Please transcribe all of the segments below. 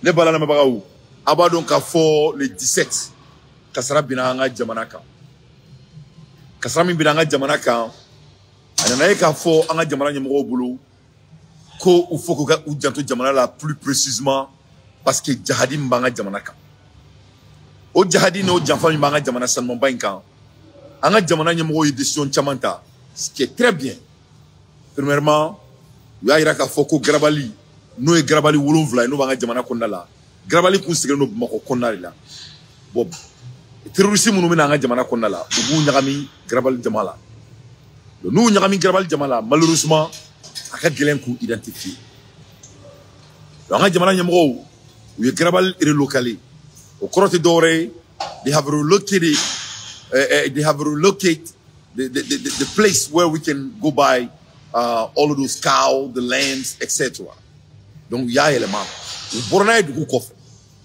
ne balana mabagaw abadon ka fo le 17 kasara binanga jamana kan kasara min binanga jamana kan anana ka fo anga jamana nyamgo bulu ko u foko ga u janto jamana la plus précisément parce que jihadi mbanga jamana kan o jihadi no janfa mbanga jamana sanmo bankan anga jamana nyamgo yi décision chamanta ce qui est très bien. Premièrement ya ira ka fo ko grabali no e grabali wolonvla no banga jamana kondala grabali ku sigre no mako konnari la bob terrorisme no menanga jamana konnala ubu nyagami grabali jamala no nyagami grabali jamala malheureusement aka gelen ku identifier banga jamana nyamgo we grabali relocali au crote doré they have relocated the place where we can go by all of those cows, the lands, etc. Donc il y a un élément.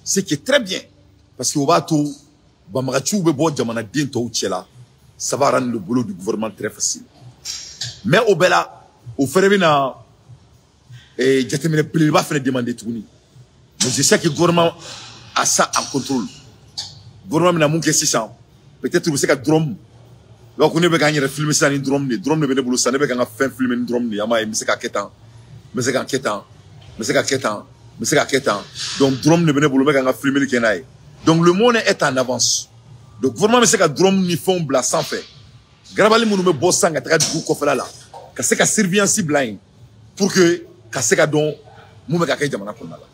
Ce qui est très bien, parce que ça va rendre le boulot du gouvernement très facile. Mais au Bela, au Ferrevina, et j'ai terminé plus bas, faire demander tout. Mais je sais que le gouvernement a ça en contrôle. Le gouvernement n'a pas 600. Peut-être que vous savez que drum. Donc on est gagné filmer ça ni drum ne bene bulu ça ne gagné faire filmer ni drum ni ama mi se ka ketan donc drum ne bene bulu be gagné filmer ni kenai donc le monde est en avance donc gouvernement mi se ka drum ni fond bla sans fait grabali munu me bossa ngata du ko fela la ka se ka surveillance blind pour que ka se ka don mu me ka kay jamana ko nala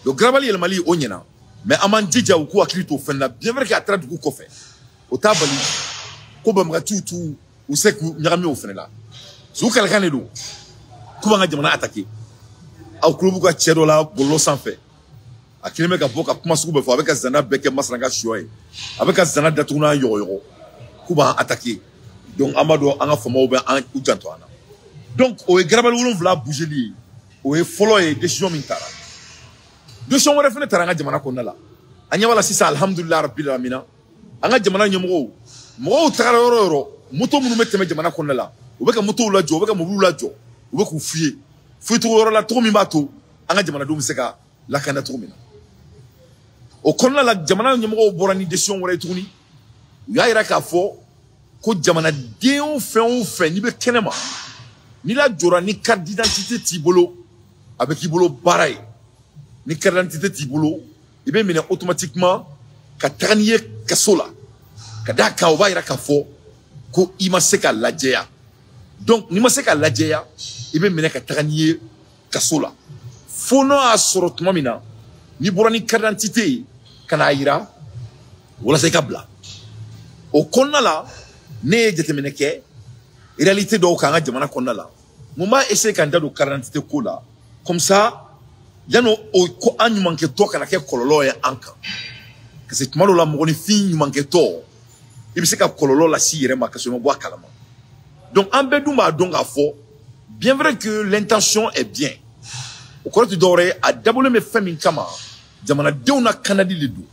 donc grabali el mali onyena mais aman dija ou ko akili to fenna bien vrai que atra du ko fait au tabali ko bamga tutu ou c'est que nyami o fenela so kala kanedo ko banga jamana attaquer aw klubu ka chedo la bolo sans fait akile me ka boka kuma suku be fo avec zana beke masranga shoy avec zana datuna yoyo ko ba attaquer donc amado anga fomo be an ujanto ana donc o grabal wulon vla bouger li o e follow e décision min tara décision wala fene tara nga jamana ko nala anya wala sisa alhamdulillah rabbil alamin anga jamana nyamo mo tagara yoro moto munu meteme jamana konnala ubeka moto la jo ubeka mobulu la jo ubeku fuye to yoro la to mi bato anga jamana do miseka la kana to mina o konnala jamana nyamo borani décision wora tuni ya ira ka fo ko jamana deon fe ni be kenema ni la jora ni carte d'identité tibolo avec ibolo baray ni carte d'identité tibolo ibe mena automatiquement ka taniye kasola kadaka oba ira ka fo ko imaseka lajeya donc ni maseka lajeya ibe mena ka taniye kasola fono a sorotuma mina ni borani carte d'identité kana ira wala se kabla o konnala ne jete meneke réalité do ka nga jamana konnala muma essayer kan dado carte d'identité ko la comme ça yano o ko anyumanke to kana ke kololo ya anka que c'est malo la moni fin nyumanke to il se ka kololo la si yere makaso mo boa kalama donc ambeduma donc a fo bien vrai que l'intention est bien au corps tu doré a dabole me fami kama jamana deuna kanadi ledu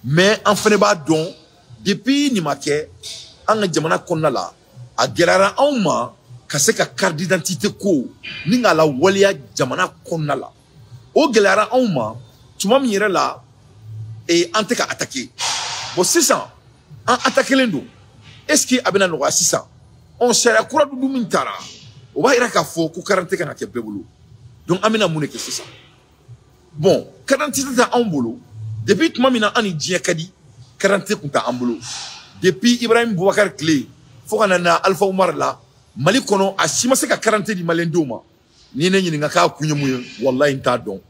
mais en fene ba don depuis ni make anga jamana konnala a gelara awma ka se ka carte d'identité ko ni ngala walia jamana konnala o gelara awma tuma mi yere la et ante ka attaquer bon 600 en attaquer lendo est-ce que abena no 600 on sera kura du mintara o ba ira ka fo ku 40 kana ke bebulu donc amena mune ke 600 bon 40 ta ambolo depuis tuma mina ani dia kadi 40 kunta ambolo depuis Ibrahim Boubacar Clé fo kana na Alpha Oumar la mali kono a sima se ka 40 di malendoma ni ne nyini nga ka kunye muye wallahi nta don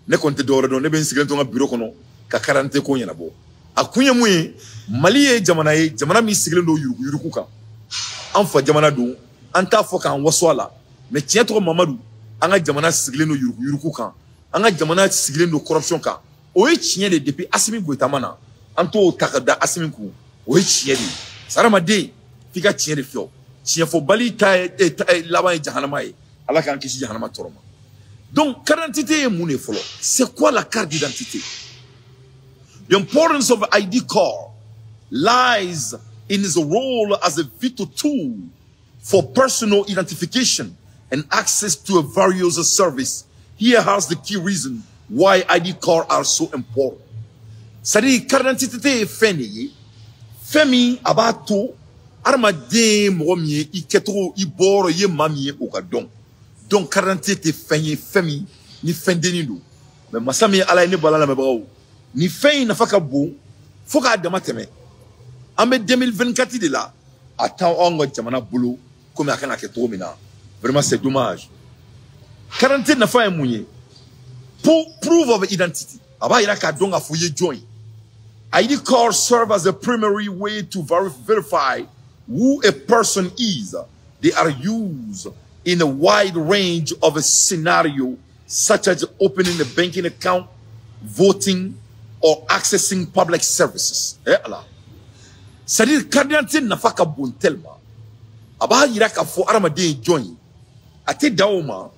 ne konte dore don ne ben sigrento nga bureau kono ka 40 ko nyana bo akunye muye mali e jamana mi sigrendo yuruku ka anfa jamana do anta fo kan waswala mais tien to Mamadou anga jamana sigrendo yuruku kan anga jamana sigrendo corruption ka o e tien de depuis Assimi Goïta mana anto takada Assimi ku o e tien de sarama de fika tien de fio tien fo bali ta laba jahannama e ala kan kisi jahannama toroma donc carte d'identité mune folo c'est quoi la carte d'identité? The importance of ID card lies in its role as a vital tool for personal identification and access to a various service. Here has the key reason why ID cards are so important. C'est-à-dire, carte d'identité est femi abato armade mwomie iketro iboro ye mamie okadon. Donc carte d'identité femi ni fendeni do. Mais masami ala ne balala mebao. Ni fin na faka bo foka damateme. Ambe 2024 de là. Attends on jamana boulot comme akana ketro mina. Vraiment c'est dommage. Carte d'identité na fa mouye. Pour proof of identity. Aba ira ka donga fouye join. ID cards serve as a primary way to verify who a person is. They are used in a wide range of a scenario, such as opening a banking account, voting, or accessing public services. C'est-à-dire, carte d'identité n'a pas qu'à bon tellement. Aba ira ka fo armade join. Ate daoma.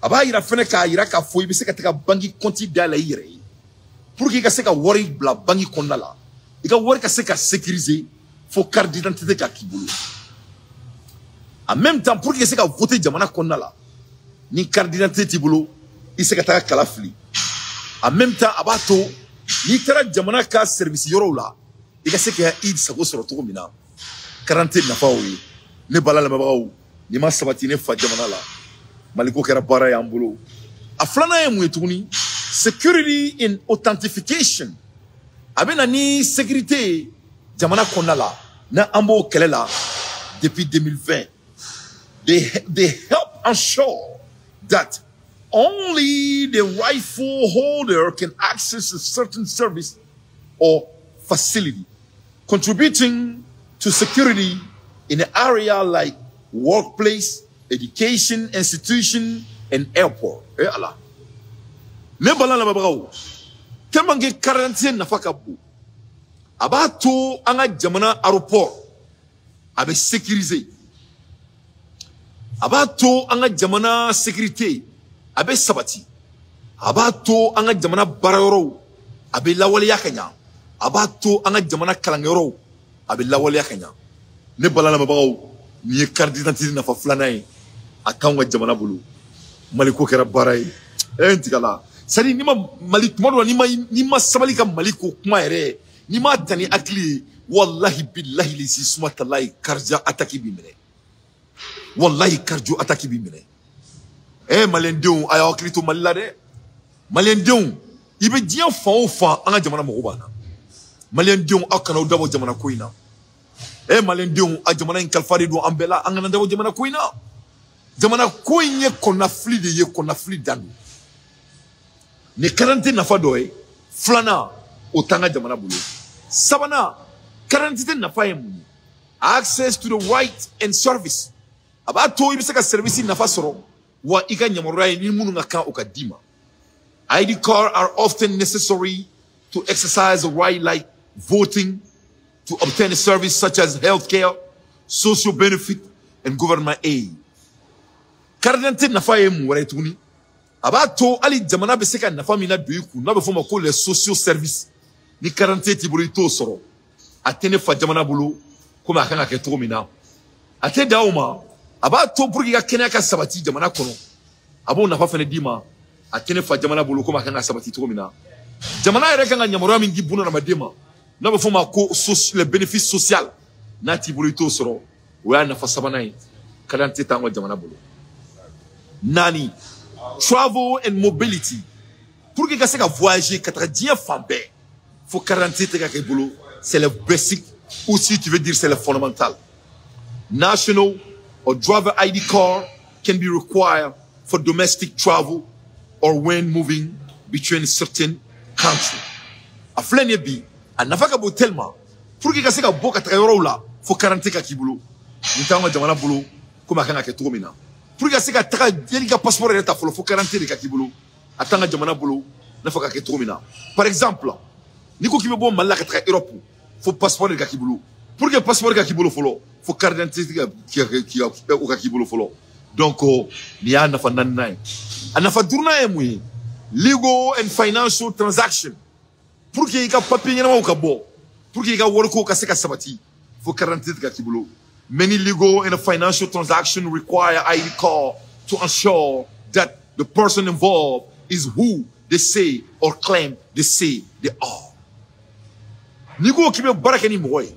Aba ira fene ka ira ka fo ibi se ka teka bangi konti dala ire. Pour qu'il y ait un wari bla bangi kondala, il y a wari ka sécuriser, faut carte d'identité ka kibulo. En même temps, pour qu'il y ait un voter jamana kondala, ni carte d'identité tibulo, il se ka kalafli. En même temps, abato, ni tera jamana ka service yoro la, il y a que il sa go sur to mina. Quarantaine na faoui, ne balala mabao, ni ma sabatine fa jamana la. Maliko kera bara ya ambulo. Aflana ya muetuni. Security in authentication. Abena ni sécurité jamana konala na ambo kelela depuis 2020. They help ensure that only the rightful holder can access a certain service or facility, contributing to security in an area like workplace, education, institution, and airport. Allah. Ne balala babaw temange quarantaine na fakabu abato anga jamana aéroport abe sécurisé abato anga jamana sécurité abe sabati abato anga jamana barayoro abe lawali yakanya abato anga jamana kalangero abe lawali yakanya ne balala babaw ni carte d'identité na fa flanaye akanga jamana bulu maliko kera baray entikala sari nima malik modo nima sabali ka maliko kuma ere nima tani akli wallahi billahi li sismatallahi karja ataki bimene wallahi karjo ataki bimene malendeu aya aklito malade malendeu ibe dia fa anga jamana mo bana malendeu akana dabo jamana koina malendeu a jamana in kalfari do ambela anga dabo jamana koina jamana koinye konafli de ye konafli danu. Ne quarantaine nafa doye flana otanga jamana bulu sabana quarantaine nafa yemu access to the right and service abato ibisaka service nafa soro wa ika nyamorai ni munu ngaka okadima. ID cards are often necessary to exercise the right like voting, to obtain a service such as healthcare, social benefit, and government aid. Quarantaine nafa yemu waretuni abato ali jamana beseka na famina duiku na befoma ko les social service ni 47 tiburito soro atene fa jamana bulu kuma akanga ke tromina ate dauma abato pour ga kenya ka sabati jamana kono abo na fa fene dima atene fa jamana bulu kuma akanga sabati tromina jamana ere kanga nyamoro mingi buno na madema na befoma ko les bénéfices social na tiburito soro wa na fa sabanai 47 tango jamana bulu nani travel and mobility. Pour que quelqu'un voyager, il faut 47 boulot. C'est le basic. Ou si tu veux dire c'est le fondamental. National or driver ID card can be required for domestic travel or when moving between certain countries. A flenebi, a nafaka bo tellement. Pour que quelqu'un boka travel là, faut 47 boulot. Nous t'avons jamana boulot comme akanga ke tromina. Pour que quelqu'un tra yelika passeport et ta faut 47 boulot. Atanga jamana boulot, nafaka ke tromina. Par exemple, niko ki bo malaka tra Europe, faut passeport de kakibulu. Pour que passeport de kakibulu faut carte d'identité qui au kakibulu follow. Donc ni ana fa nanai. Ana fa durna emui. Legal and financial transaction. Pour que ika papier nyama ukabo. Pour que ika worko ka seka sabati, faut 47 kakibulu. Many legal and financial transactions require ID card to ensure that the person involved is who they say or claim they say they are. Nigo kibe baraka ni moye.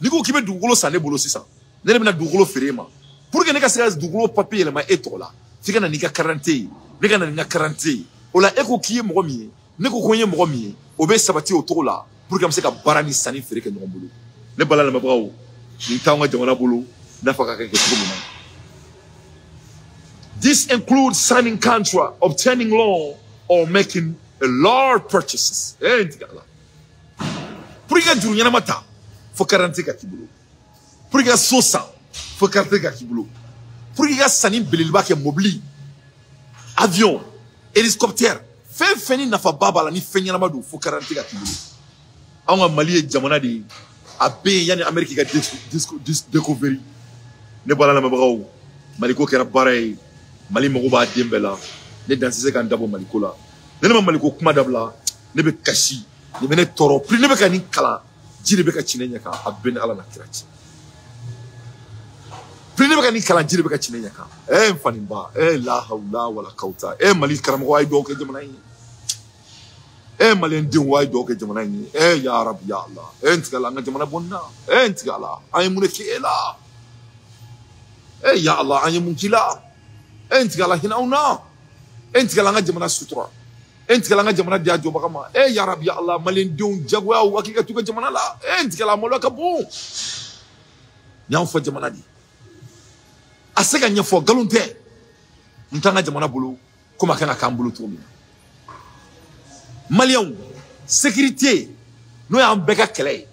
Nigo kibe dugolo sane bolo sisa. Nene bina dugolo ferema. Pour que ne ka se dugolo papier le ma etola. Fika na nika 40. Nika na nika 40. Ola eko kiye mo mi. Neko konye mo mi. Obe sabati otola. Pour que me se ka barani sani fere ke no bolo. Ne bala na mabrawo. Ni tanga jamana bolo. Na faka ke ko. This includes signing contract, obtaining loan, or making a large purchases. Puriga dunya mata fo 40 ka kibulo. Puriga sosa fo 40 ka kibulo. Puriga sani belilba ke mobili. Avion, hélicoptère. Feni na fa baba la ni fenya madu fo 40 ka kibulo. Anga mali jamana di abe yani America ka discovery. Ne bala na mabago. Maliko kera bare Mali mogo ba dembela ne danser kan dabo Maliko la ne ma Maliko kuma dabla ne be kashi ne be ne toro pri ne be ka ni kala jiri be ka chinenya ka abben ala na kirachi pri ne be ka ni kala jiri be ka chinenya ka mfanimba la hawla wala kauta Mali karamo way do ke jamana yi Mali ndin way do ke jamana yi ya rab ya Allah ntigala nga jamana bonna ntigala ay munekela ya Allah ay munkila entigala hinauna entigala nga jamana sutura entigala nga jamana dia joba kama ya rabbi ya Allah malendon jagwa wakika tuka jamana la entigala molaka bon nyaw fa jamana di asega nyafo galunte ntanga jamana bulu kuma kana kambulu tumi malion sécurité no ya mbeka kele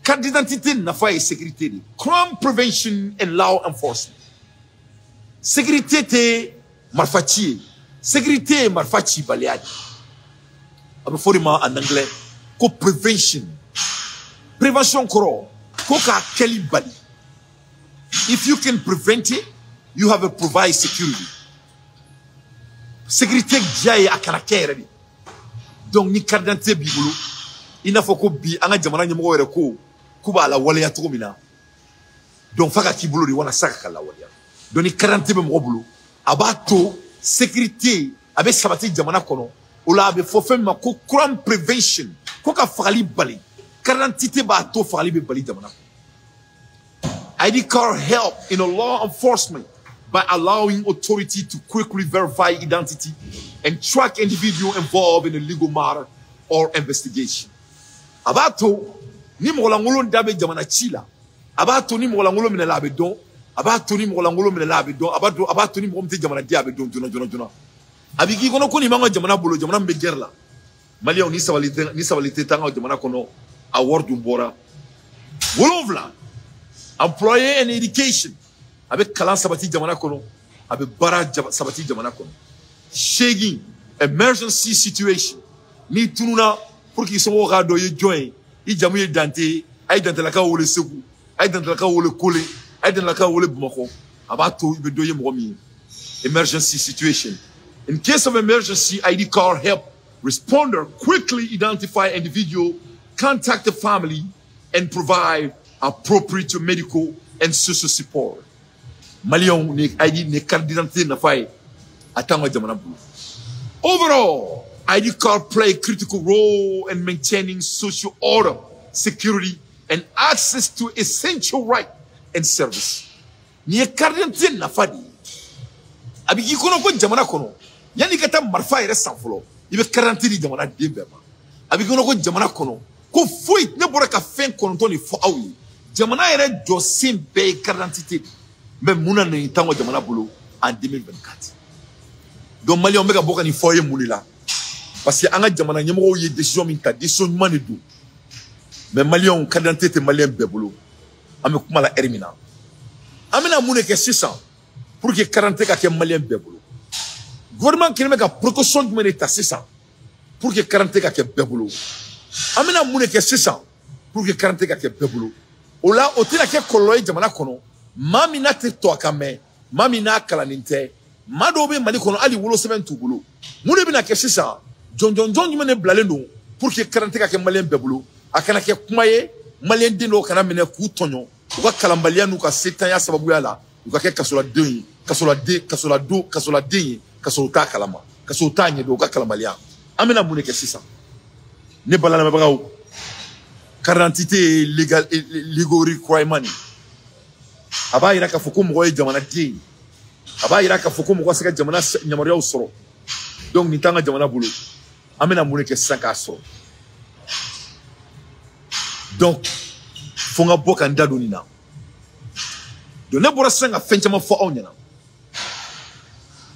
carte d'identité na fa sécurité crime prevention and law enforcement. Sécurité te marfachi. Sécurité marfachi baliadi. Abeforima en anglais. Ko prevention. Prévention koro. Ko ka keli bali. If you can prevent it, you have a provide security. Sécurité jaye akana kere. Donc ni carte d'identité bibulu. Ina foko bi anga jamana nyamo were ko kuba la wale ya tukomina. Donc faka kibulu ri wana saka la wale. Doni 40 be mobulu abato sécurité abe sabati jamana kono ola abe fofem ma ko crime prevention ko ka fali bali 40 ba to fali be bali jamana. ID card help in a law enforcement by allowing authority to quickly verify identity and track individual involved in a legal matter or investigation. Abato ni mo la ngolo ndabe jamana chila abato ni mo la ngolo mina labe don abato ni mo la ngolo mina labe don abato ni mo mte jamana dia be don jona abiki kono ko ni manga jamana bolo jamana be gerla mali on ni sawalite tanga jamana kono award mbora wolovla employee and education avec kalan sabati jamana kono avec bara sabati jamana kono shaging emergency situation ni tununa pour qu'ils soient au rado ye join i jamu ye dante ay dante la ka wole segu ay dante la ka wole kole ay dante la ka wole bumako abato be doye mo mi emergency situation. In case of emergency, ID card help responder quickly identify individual, contact the family, and provide appropriate medical and social support. Malion ne ID ne carte d'identité na fay atanga jamana bu. Overall, ID card play a critical role in maintaining social order, security, and access to essential right and service. Ni carte d'identité na fadi. Abiki kono ko jamana kono. Yani kata marfa ere sanfolo. Ibe 40 di jamana dembema. Abiki kono ko jamana kono. Ko foi ne bora ka fen kono to ni fo awi. Jamana ere do simbe 40. Mais muna ne tango jamana bolo en 2024. Donc Mali on meka boka ni foye mulila. Parce que anga jamana nyemo ye décision min ta décision man do. Mais Mali on kadante te malien bebolo. Ame kuma la ermina. Amena mune ke 600 pour que 40 ka ke malien bebolo. Gouvernement qui meka précaution de meneta 600 pour que 40 ka ke bebolo. Amena mune ke 600 pour que 40 ka ke bebolo. Ola otila ke koloy jamana kono. Mami na te to akame, mami na kalaninte, madobe mali kono ali wolo seven tu bulu. Mune bina ke sisa, John mene blale no, pour que 40 ka ke malien bebulu, akana ke kumaye, malien dino kana mene ku tonyo, uka kalambalia nuka setan ya sababu ya la, uka ke kasola denyi, kasola ta kalama. ka so tanye do ka kalamalia amena mune ke sisa ne balana mabagaw carte d'identité legal requirement aba ira ka fuku mo jamana ti aba ira ka fuku mo sika jamana nyamariya usoro donc ni tanga jamana bulu amena mune ke sisa ka so donc fonga boka ndado ni na do ne bora senga fenchama fo onyana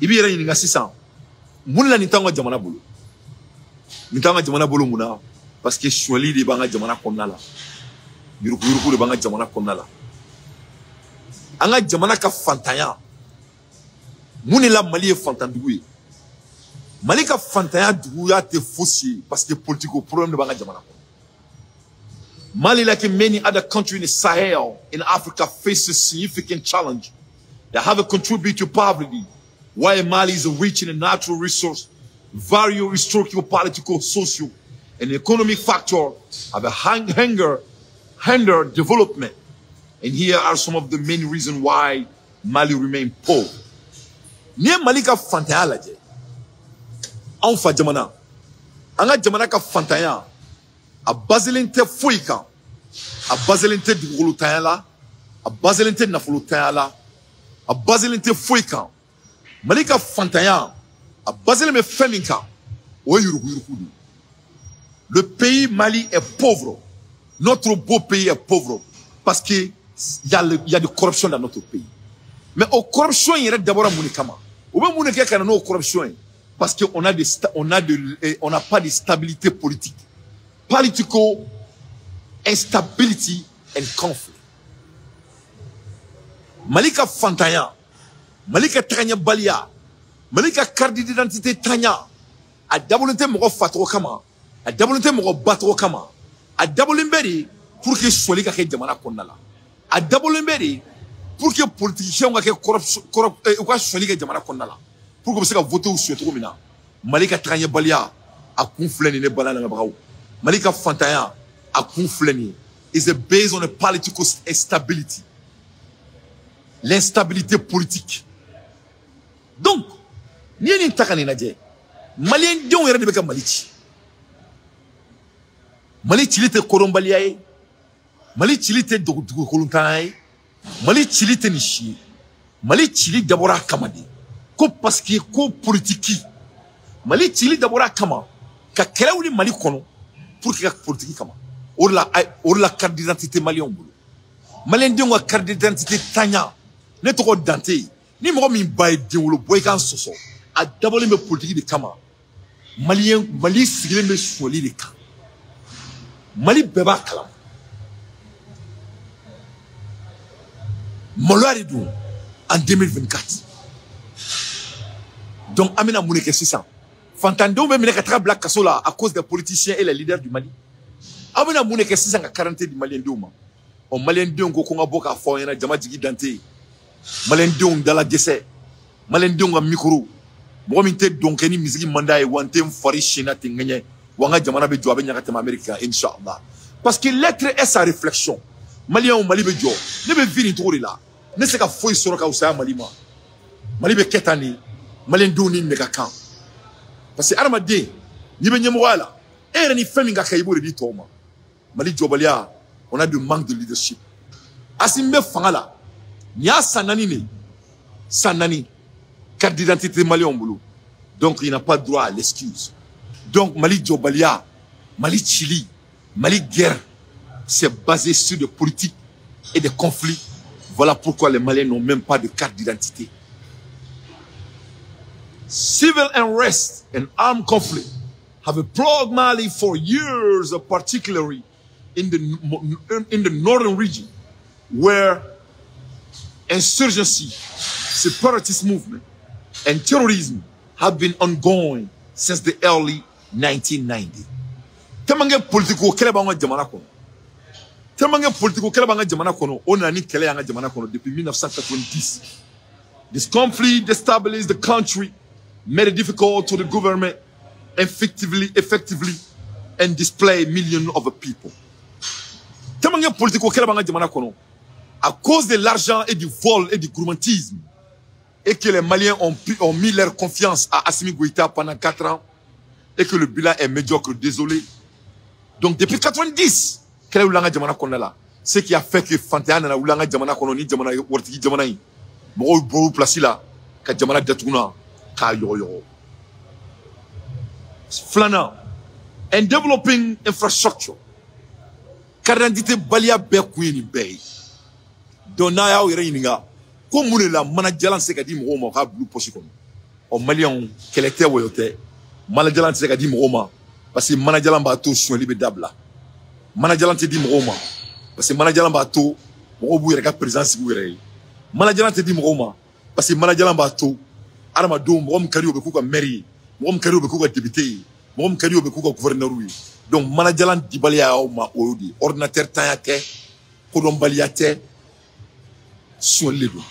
ibi ira ni ngasisa munla ni tanga jamana bulu muna parce que chouali de banga jamana konnala yuruku de banga jamana konnala anga jamana ka fantaya muni la mali e fantandugu mali ka fantaya dugu ya te fossi parce que politico problème de banga jamana Mali, like in many other countries in the Sahel in Africa, faces significant challenge that have contributed to poverty. While Mali is rich in a natural resource, various historical, political, social, and economic factors have hindered development. And here are some of the main reasons why Mali remains poor. Near Malika Fantaya, Anfa Jamana, Anga Jamana ka Fantaya, a basilinte Fuika, a basilinte Dugulutayala, a basilinte Nafulutayala, a basilinte Fuika, Malika Fantaya, a basilime Feminka, le pays Mali est pauvre. Notre beau pays est pauvre parce qu'il y a de corruption dans notre pays. Mais au corruption, il y a d'abord un monikama. Ou bien monika qui a une corruption parce qu'on n'a pas de stabilité politique. Political instability and conflict. Malika Fantaya, Malika Tranya Balia, Malika carte d'identité Tanya, a d'abonné mon fatro kama, a d'abonné mon batro kama, a d'abonné pour que soit les gars qui demandent à Kondala, a d'abonné pour que les politiciens qui soit les gars qui demandent à Kondala, pour que vous voter ou souhaiter mina, Malika Tranya Balia a conflé les balans dans bravo. Malika Fantaya a conflé is based on a political instability. L'instabilité politique. Donc, ni ni takani naje. Malien dion yere de beka malichi. Mali chilite korombaliae. Mali chilite dogu koluntae. Mali chilite nishi. Mali chili d'abord kamadi. Ko parce que ko politique. Mali chili d'abord kama. Ka kelawli Mali kono. Pour que la politique kama or la carte d'identité malien bolo malien de nga carte d'identité tanya ne to dante ni mo mi bay de wolo boy kan soso a dabole me politique de kama Mali sigile me soli de kan Mali beba kala molari du en 2024 donc amena mouneke 600 Fantando même les 4 black kasola à cause des politiciens et les leaders du Mali. Amena mune ke 640 du Malien Douma. O Malien Dong ko nga boka fo yana jama jigi dante. Malien Dong dala gese. Malien Dong am micro. Mo min te donc ni musique manda e wante fori china tinganye. Wanga jamana be joabe nyaka tema America inshallah. Parce que l'être est sa réflexion. Malien o Mali be jo. Ne be vini tori là. Ne se ka foi soroka usa Mali ma. Mali be ketani. Malien Dong ni mega kan. Parce que Armadé, ni ben yemwala, et ni feminga kaibo de ditoma. Mali Jobalia, on a du manque de leadership. Asimbe fangala, ni a sanani, carte d'identité malien boulot. Donc il n'a pas droit à l'excuse. Donc Mali Jobalia, Mali Chili, Mali guerre, c'est basé sur des politiques et des conflits. Voilà pourquoi les Maliens n'ont même pas de carte d'identité. Civil unrest and armed conflict have plagued Mali for years, particularly in the northern region, where insurgency, separatist movement, and terrorism have been ongoing since the early 1990s. Temange politiko kele banga jamana kono. Temange politiko kele banga jamana kono. Onani kele yanga jamana kono depuis 1990. This conflict destabilized the country, made it difficult to the government effectively and display millions of people. Temange politiko kele banga jamana kono. À cause de l'argent et du vol et du gourmandisme, et que les Maliens ont mis leur confiance à Assimi Goïta pendant 4 ans et que le bilan est médiocre, désolé. Donc depuis 90, quel est l'Oulanga Djamana Kondala? Ce qui a fait que Fantéan n'a Oulanga Djamana Kononi, Djamana Wartiki Djamanaï, Moro Boro Placila, Ka Djamana Djatouna, Ka Yoro. Flana, and developing infrastructure. Karandite Balia Bekouini Bay. Donaya ou Reininga. Comme on est là, Manajalan Sekadi Mroma, Blue Pochicon. Au Malion, quel était ou était, Manajalan Sekadi Mroma, parce que Manajalan Bato sont libérables. Manajalan te dit Mroma, parce que Manajalan Bato, Mrobu est la présence Gouiré. Manajalan te dit Mroma, parce que Manajalan Bato, Armado, Mrom Kario Bekuka Mairie, Mrom Kario Bekuka député, Mrom Kario Bekuka gouverneur. Donc Manajalan Dibalia Oma Oudi, ordinateur Tayate, Kodombaliate, sont libres.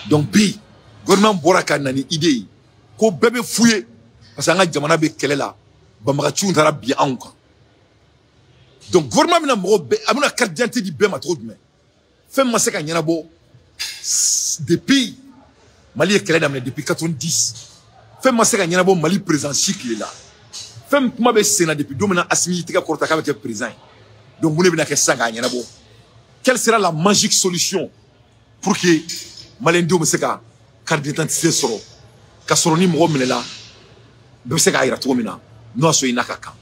Donc, puis, le gouvernement Boraka n'a ni idée. Ko bébé fouillé. Parce que nga jamana be kele la. Bamagachu ndara bien encore. Donc, le gouvernement n'a pas de carte d'identité du béma trop de main. Fait ma seka nyana bo. Depuis, Mali est kele depuis 90. Fait ma seka nyana bo Mali présent chic là. Fait ma be sénat depuis domina Assimi tika korta ka be présent. Donc, vous ne venez que ça nyana bo. Quelle sera la magique solution pour que Malendo me seka carte d'identité soro ka soro ni mo menela be seka ira to mina no so ina kaka.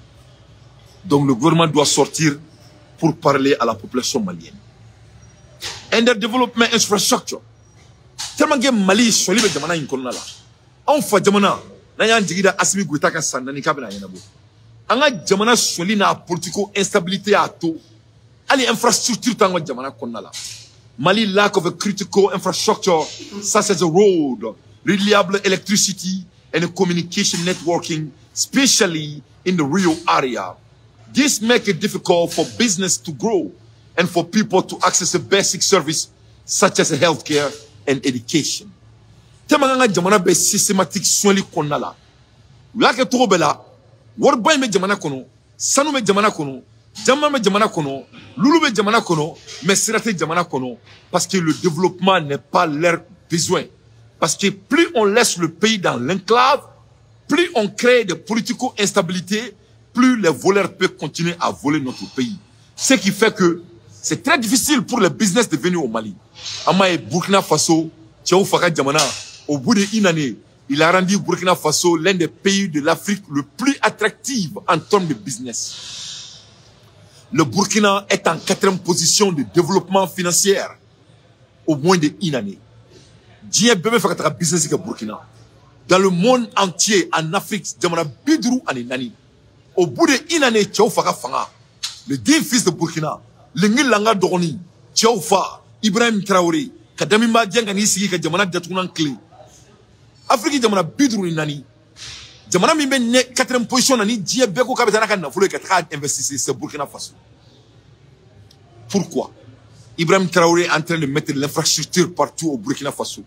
Donc le gouvernement doit sortir pour parler à la population malienne. And the development infrastructure tellement que Mali so libe jamana inkonna la on fa jamana na yan jigida Assimi Goïta ka sandani ka bena yanabo anga jamana so li na politico instabilité ato ali infrastructure tango jamana konnala. Mali lack of a critical infrastructure such as a road, reliable electricity, and a communication networking, especially in the rural area. This makes it difficult for business to grow and for people to access a basic service such as healthcare and education. Temanga jamana be systematic swali konnala. Lake tobela, worba me jamana kono, sanu me jamana kono. Jamana jamana kono, loulou be jamana kono, mais sirate jamana kono, parce que le développement n'est pas leur besoin. Parce que plus on laisse le pays dans l'enclave, plus on crée des politico instabilités, plus les voleurs peuvent continuer à voler notre pays. Ce qui fait que c'est très difficile pour les business de venir au Mali. Ama et Burkina Faso, Tchao Faka Jamana, au bout d'une année, il a rendu Burkina Faso l'un des pays de l'Afrique le plus attractif en termes de business. Le Burkina est en 4e position de développement financier au moins d'une année. Dieu bébé fait un business avec Burkina. Dans le monde entier, en Afrique, Jamana Bidrou en Nani. Au bout d'une année, Tchao Faka Fanga, le 10 fils de Burkina, Lengi Langa Doroni, Tchao Fa, Ibrahim Traoré, Kadami Madjangani Sigi, Jamana Djatounan Clé. Afrique Jamana Bidrou en Nani. Jamana mi ben 4e position nani Dieu beko ka betana kan foule ka tra investir ce Burkina Faso. Pourquoi? Ibrahim Traoré est en train de mettre l'infrastructure partout au Burkina Faso.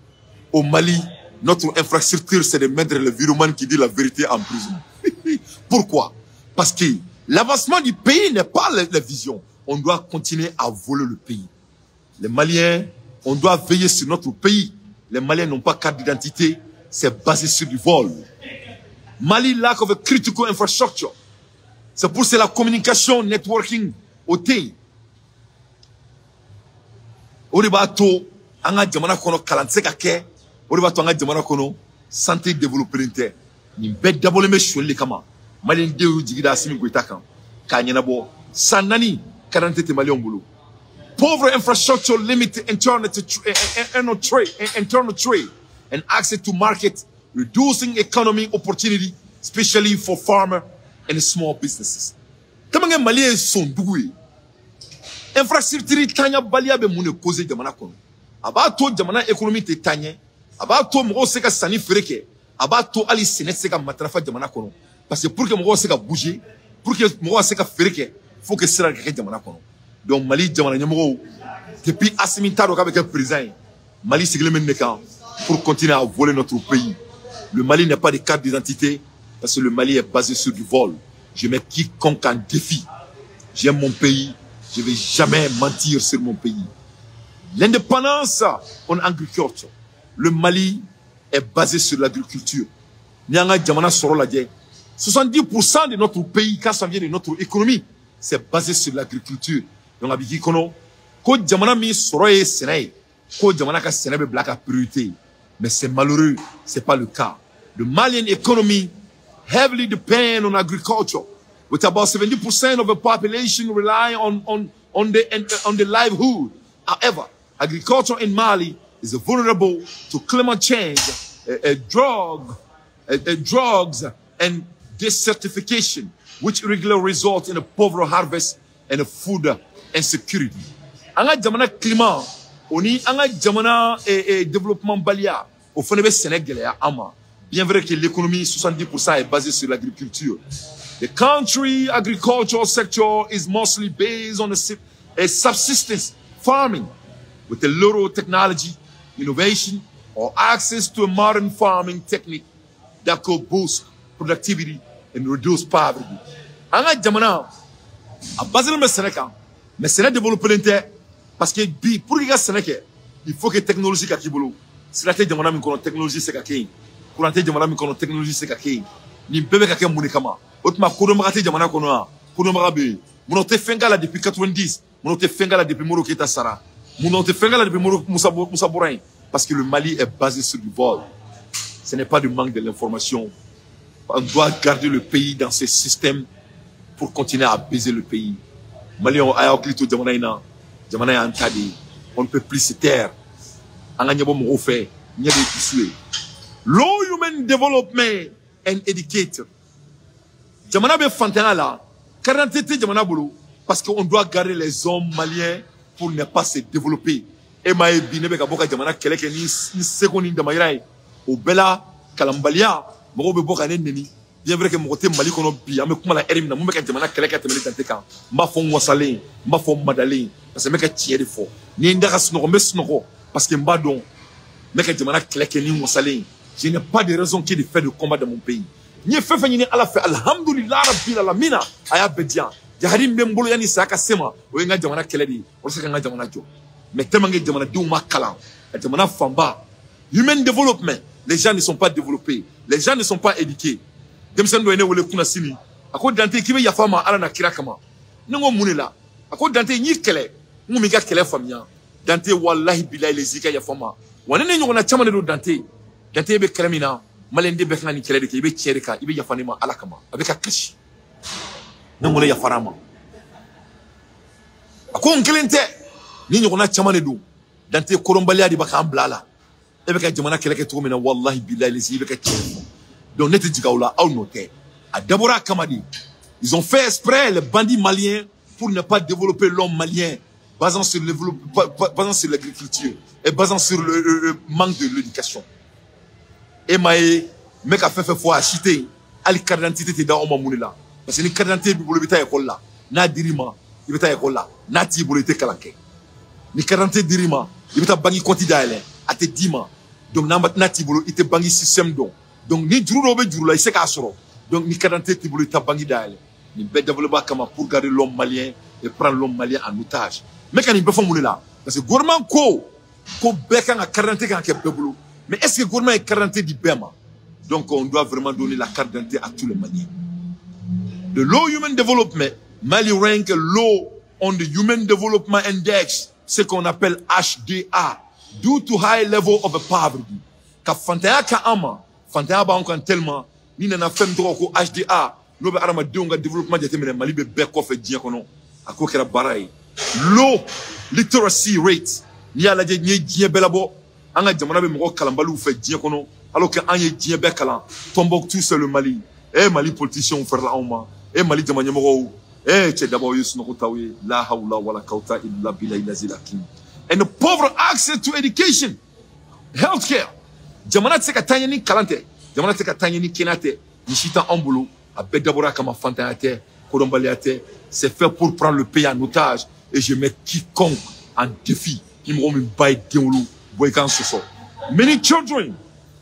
Au Mali, notre infrastructure c'est de mettre le virumane qui dit la vérité en prison. Pourquoi? Parce que l'avancement du pays n'est pas la vision. On doit continuer à voler le pays. Les Maliens, on doit veiller sur notre pays. Les Maliens n'ont pas carte d'identité, c'est basé sur du vol. Mali lack of a critical infrastructure. C'est pour la communication, networking, au pays. Oribato, anga jamana kono kalanseka ke, oribato anga jamana kono santé développement. Ni bet d'abord me choueli kama. Mali ndeu jigida Assimi Goïta kan. Kanyana bo sanani 40 Maliens boulot. Pauvre infrastructure limit internal trade and access to market, reducing economic opportunity, especially for farmers and small businesses. Tamanga Maliens sont doués. Infrastructure tanya balia be mune cause jamana kono. Abato jamana économie te tanya. Abato mo seka sani freke. Abato ali senet seka matrafa jamana kono. Parce que pour que mo seka bouger, pour que mo seka freke, faut que sera ke jamana kono. Donc Mali jamana nyamo depuis Assimi Taro avec le président. Mali sigle meneka pour continuer à voler notre pays. Le Mali n'a pas de carte d'identité parce que le Mali est basé sur du vol. Je mets quiconque en défi. J'aime mon pays. Je ne vais jamais mentir sur mon pays. L'indépendance en agriculture. le Mali est basé sur l'agriculture. 70% de notre pays, quand ça vient de notre économie, c'est basé sur l'agriculture. Donc, abiki kono, ko jamana mi soroye séné, ko jamana ka séné be black priorité. Mais c'est malheureux, c'est pas le cas. The Malian economy heavily depend on agriculture, with about 70% of the population relying on the livelihood. However, agriculture in Mali is vulnerable to climate change, drugs, and desertification, which regularly result in a poor harvest and a food insecurity. Anga jamana climat, oni anga jamana développement balia, au fond de Sénégal et ama. Bien vrai que l'économie 70% est basée sur l'agriculture. The country agricultural sector is mostly based on a subsistence farming with a little technology, innovation, or access to a modern farming technique that could boost productivity and reduce poverty. Anga jamana a basé le Sénégal, mais Sénégal développe l'inter parce que pour que Sénégal, il faut que technologie ka kibolo. C'est la jamana mi kono technologie c'est ka kay. Pour la jamana mi kono technologie c'est ka kay. Ni bébé ka kay munikama. Otma kono makati jamana kono a. Kono makabe. Muno te fengala depuis 90. Muno te fengala depuis Moro Keita Sara. Muno te fengala depuis Moro Moussa Bourain. Parce que le Mali est basé sur du vol. Ce n'est pas du manque de l'information. On doit garder le pays dans ce système pour continuer à baiser le pays. Mali on a occulté jamana antadi. On ne peut plus se taire. Low human development and educator. Jamana be fantana là. 40 jamana bolo. Parce qu'on doit garder les hommes maliens pour ne pas se développer. Et maï binebe kaboka jamana keleke ni sekondi ndamayirai. Au bela kalambalia. Moro be boka neni. Bien vrai que mon côté Mali kono bi. Ame kuma la erim na mo meka jamana keleke temeli tanteka. Ma fon wasale. Ma fon madale. Parce que meka tiye de fo. Ni ndaka snoko me snoko. Parce que mbadon. Meka jamana keleke ni wasale. Je n'ai pas de raison qui de faire de combat dans mon pays. Ni fait ni ala fait alhamdulillah rabbil alamin aya bedian. Jahari mbembolo yani saka sema o nga jamana keledi. O saka nga jamana jo. Mais tellement que jamana dou makala. Jamana famba. Human development. Les gens ne sont pas développés. Les gens ne sont pas éduqués. Demsen do ene wole kuna sini. Ako dante kibe ya fama ala na kira kama. Ngo munela. Ako dante ni kele. Ngumi ga kele famia. Dante wallahi billahi les zika ya fama. Wanene nyoko na chama de dante. Dante be kremina. Malende be kana ni kele de ke be cherika, ibe ya fanima ala kama. Abeka kashi. Ngole ya farama. Ako nkelente. Ni nyoko na chama de do. Dante korombalia di baka amblala. Ebe ka jamana kele ke tumina wallahi billahi les ibe ka cherika. Donc, ils ont fait exprès les bandits maliens pour ne pas développer l'homme malien, basant sur l'agriculture et basant sur le manque de l'éducation. Et maïe, mec a fait foi acheter, ali carte d'identité dans Oma Mounela. Parce que les cartes d'identité, vous l'avez école là, na dirima, il est école là, na ti vous l'avez kalanké. Les cartes d'identité dirima, il est bangi konti d'aile, à te dima. Donc, na ti vous l'avez bangi système donc. Donc, ni djuru robe djuru la, il sait qu'à soro. Donc, ni kadante ti bolo tabangi d'aile. Ni be développer kama pour garder l'homme malien et prendre l'homme malien en otage. Mais quand il peut faire là, parce que gouvernement ko beka nga kadante quand il bebolo. Mais est-ce que le gouvernement est kadante di bema? Donc, on doit vraiment donner la carte d'identité à tous les Maliens. The low human development, Mali rank low on the Human Development Index, ce qu'on appelle HDA, due to high level of poverty. Ka fantaya ka ama. Fantaya ba on tellement ni na fem droit ko HDA no be arama de nga développement de temene Mali be be ko fe dien kono ako kera baray low literacy rate ni ala je ni dien belabo anga jamana be mo kalambalu fe dien kono alors que anye dien be kala Tombouctou c'est le Mali et Mali politicien on faire la oma et Mali jamanya mo et c'est d'abord yus no tawi la hawla wala quwwata illa billahi lazilakin and the poor access to education healthcare. Jamana tseka tanyani kalante, jamana tseka tanyani kenate, nishita ambulu, a bedabora kama fantayate, kodombaliate, c'est fait pour prendre le pays en otage, et je mets quiconque en défi, ils m'ont mis bail déoulou, boykan soso. Many children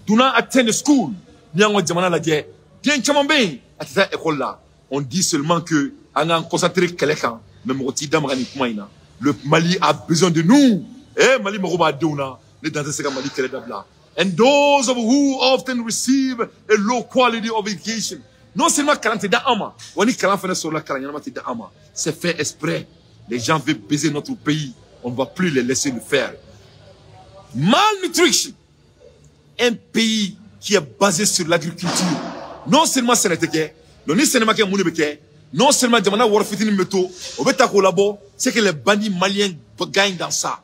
do not attend school, nyango jamana la die, bien chamambe, à cette école là, on dit seulement que, on a concentré quelqu'un, même roti damrani kumaina, le Mali a besoin de nous, Mali maroba deuna, les dans ce Mali kele dabla. And those of who often receive a low quality of education. Non seulement Kalante da ama, wani Kalan fene sur la Kalanyamati da ama. C'est fait exprès. Les gens veulent baiser notre pays. On ne va plus les laisser le faire. Malnutrition. Un pays qui est basé sur l'agriculture. Non seulement c'est n'était non seulement Jamana Warfitini Meto, au Betako Labo, c'est que les bandits maliens gagnent dans ça.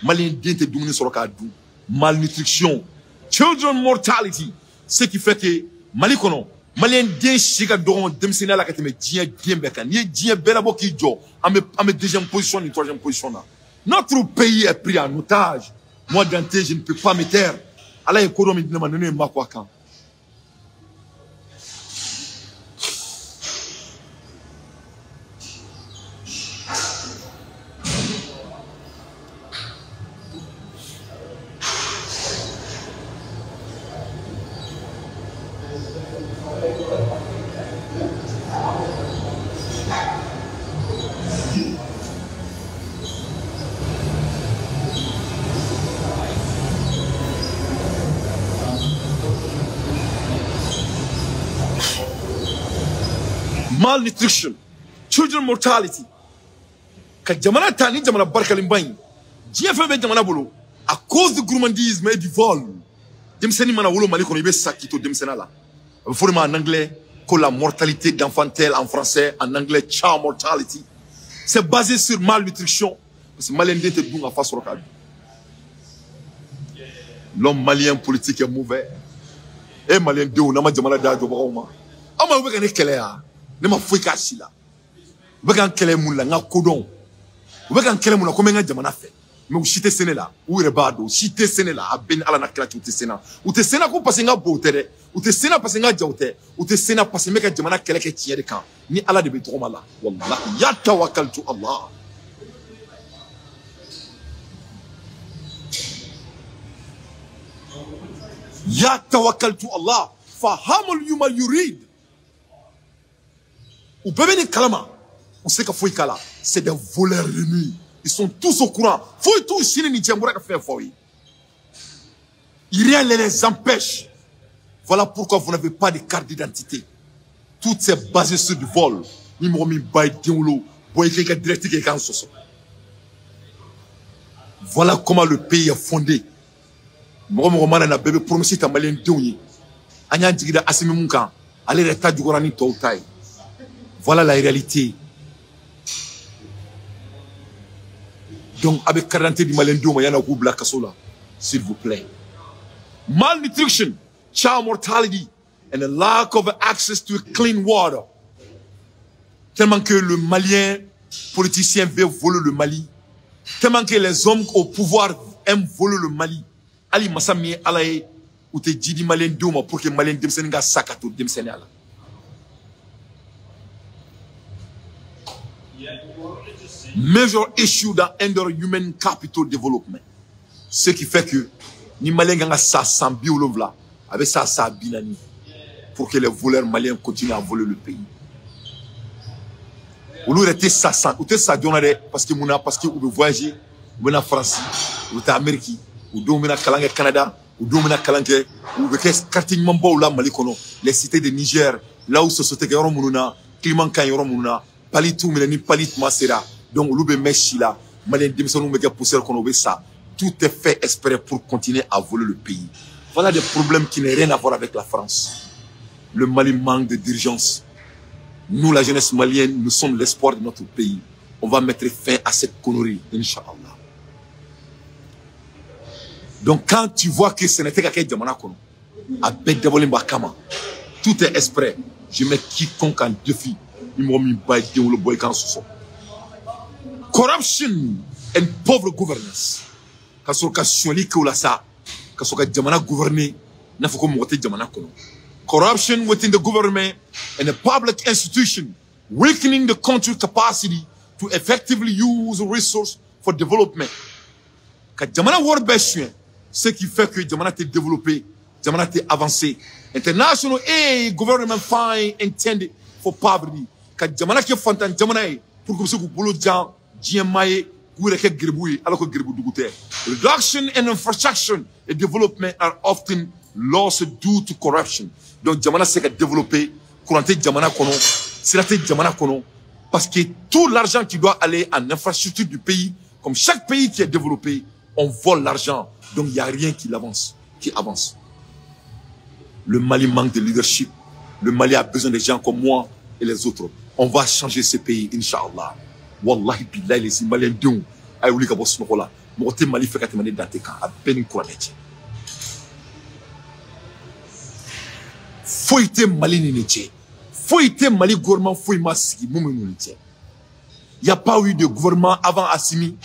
Maliens d'inte dominés sur le cadre. Malnutrition. Children mortality. Ce qui fait que Malikono, Malien den chiga doron demsena la kateme dien bien bekan. Ni dien belabo ki jo. Ame deuxième position, ni troisième position là. Notre pays est pris en otage. Moi Dante, je ne peux pas me taire. Allah économie de m'amener makwakan. Malnutrition, children mortality. Ka jamana tani jamana barkalim bain. Dieu fait jamana bolo à cause du gourmandisme et du vol. Demseni mana wolo mali kono ibe sakito demsena la. Forma en anglais que la mortalité d'enfantelle en français, en anglais child mortality. C'est basé sur malnutrition parce que malien d'être bon à face au cadre. L'homme malien politique est mauvais. Et malien de on a ma jamana da do ba o ma. Ama we kan kelea. Ne ma foi kasi la. Be kan kele mula nga kodon. Be kan kele mula ko me nga jamana fe. Me u shite sene la. U rebado shite sene la aben ala na kla tu te sena. U te sena ko pase nga botere. U te sena pase nga jawte. U te sena pase me ka jamana kele ke tiye de kan. Ni ala de be to mala. Wallahi ya tawakkaltu Allah. Ya tawakkaltu Allah. Fahamul yuma yurid. Ou peut venir kalama. On sait que Foïkala, c'est des voleurs ennemis. Ils sont tous au courant. Faut tout chiner ni tiamboura faire Foï. Rien ne les empêche. Voilà pourquoi vous n'avez pas de carte d'identité. Tout est basé sur du vol. Voilà comment le pays est fondé. Voilà la réalité. Donc, avec 40 du malendo, il y a un black kasola. S'il vous plaît. Malnutrition, child mortality, and a lack of access to clean water. Tellement que le Malien politicien veut voler le Mali. Tellement que les hommes au pouvoir aiment voler le Mali. Ali Massami Alaye, ou te dit Malien Douma pour que Malien Demsenga sakato Demsenala. Major issue dans human capital development. Ce qui fait que ni Malien ganga sa sambi ou lovla avec ça sa binani pour que les voleurs maliens continuent à voler le pays. Ou nous était ça ou te ça donné parce que vous voyagez vous en France ou en Amérique ou domina Kalangue Canada ou domina Kalangue ou que quartier Mambo là Malikono les cités de Niger là où société que yoro mununa climat kan yoro mununa palitou mais ni palit masera. Donc, l'oube mechila, malien démission nous met pousser qu'on oublie ça. Tout est fait exprès pour continuer à voler le pays. Voilà des problèmes qui n'ont rien à voir avec la France. Le Mali manque de dirigeance. Nous, la jeunesse malienne, nous sommes l'espoir de notre pays. On va mettre fin à cette connerie, Inch'Allah. Donc, quand tu vois que ce n'était qu'à Djamana Kono, à Beddabolimba Kama, tout est exprès. Je mets quiconque en défi. Ils m'ont mis bail de le boy quand ce corruption and poor governance. Corruption within the government and the public institution, weakening the country's capacity to effectively use resources for development. Ce qui fait que Jamana t'est développé, Jamana t'est avancé. International aid, government fine intended for poverty. Jamana qui est fantan, Jamana pour que vous boulot Diamaye, Reduction in infrastructure and development are often lost due to corruption. Donc, Jamana s'est développé, couranté Jamana kono, sirate Jamana kono, parce que tout l'argent qui doit aller en infrastructure du pays, comme chaque pays qui est développé, on vole l'argent. Donc, il n'y a rien qui avance, Le Mali manque de leadership. Le Mali a besoin des gens comme moi et les autres. On va changer ce pays, Inch'Allah. Wallahi billahi, les Maliens d'où aïe ouli kabo snokola. Mokote Mali fait qu'à te dans tes camps. À peine kouranete. Foyte Mali n'était. Foyte Mali gouvernement foy masiki moumou n'était. Il n'y a pas eu de gouvernement avant Assimi,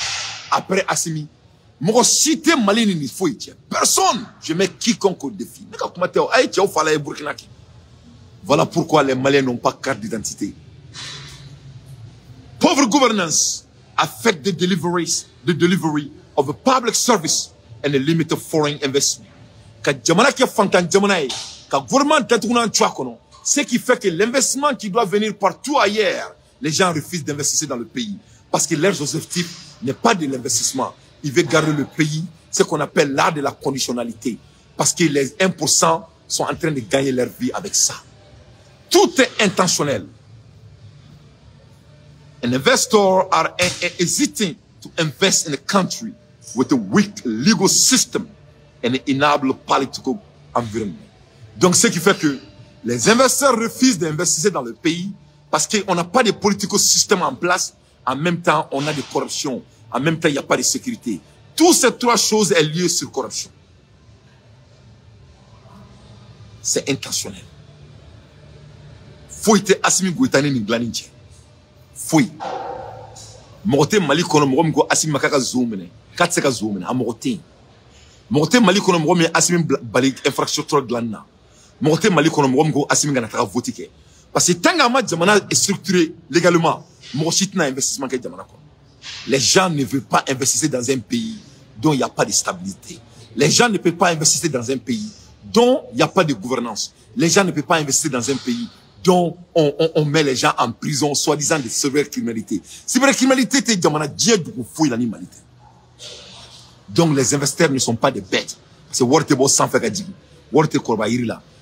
après Assimi. Moko cité Mali n'était foyte. Personne. Je mets quiconque au défi. Voilà pourquoi les Maliens n'ont pas carte d'identité. Poor governance affect the delivery of a public service and a limited foreign investment. Ka jamana ke fantan jamana e, ka gouvernement datounan tchouakono, ce qui fait que l'investissement qui doit venir partout ailleurs, les gens refusent d'investir dans le pays. Parce que leur objectif n'est pas de l'investissement. Ils veulent garder le pays, ce qu'on appelle l'art de la conditionnalité. Parce que les 1% sont en train de gagner leur vie avec ça. Tout est intentionnel. An investor are hesitant to invest in a country with a weak legal system and an inable political environment. Donc, ce qui fait que les investisseurs refusent d'investir dans le pays parce qu'on n'a pas de political system en place. En même temps, on a de corruption. En même temps, il n'y a pas de sécurité. Toutes ces trois choses sont liées sur corruption. C'est intentionnel. Faut être Assimi Goïtane ni glaninche. Fui. Mokote Mali kono moko mko Assimi makaka zoomene. Katseka zoomene. Amokote. Mokote Mali kono moko me Assimi bali infrastructure glanna. Mokote Mali kono moko mko Assimi ganataka votike. Parce que tant que Jamana est structuré légalement, mokochit na investissement que Jamana kono. Les gens ne veulent pas investir dans un pays dont il n'y a pas de stabilité. Les gens ne peuvent pas investir dans un pays dont il n'y a pas de gouvernance. Les gens ne peuvent pas investir dans un pays dont on met les gens en prison, soi-disant de cybercriminalité. Cybercriminalité, c'est l'animalité. Donc les investisseurs ne sont pas des bêtes. C'est Wortebo sans faire gagner.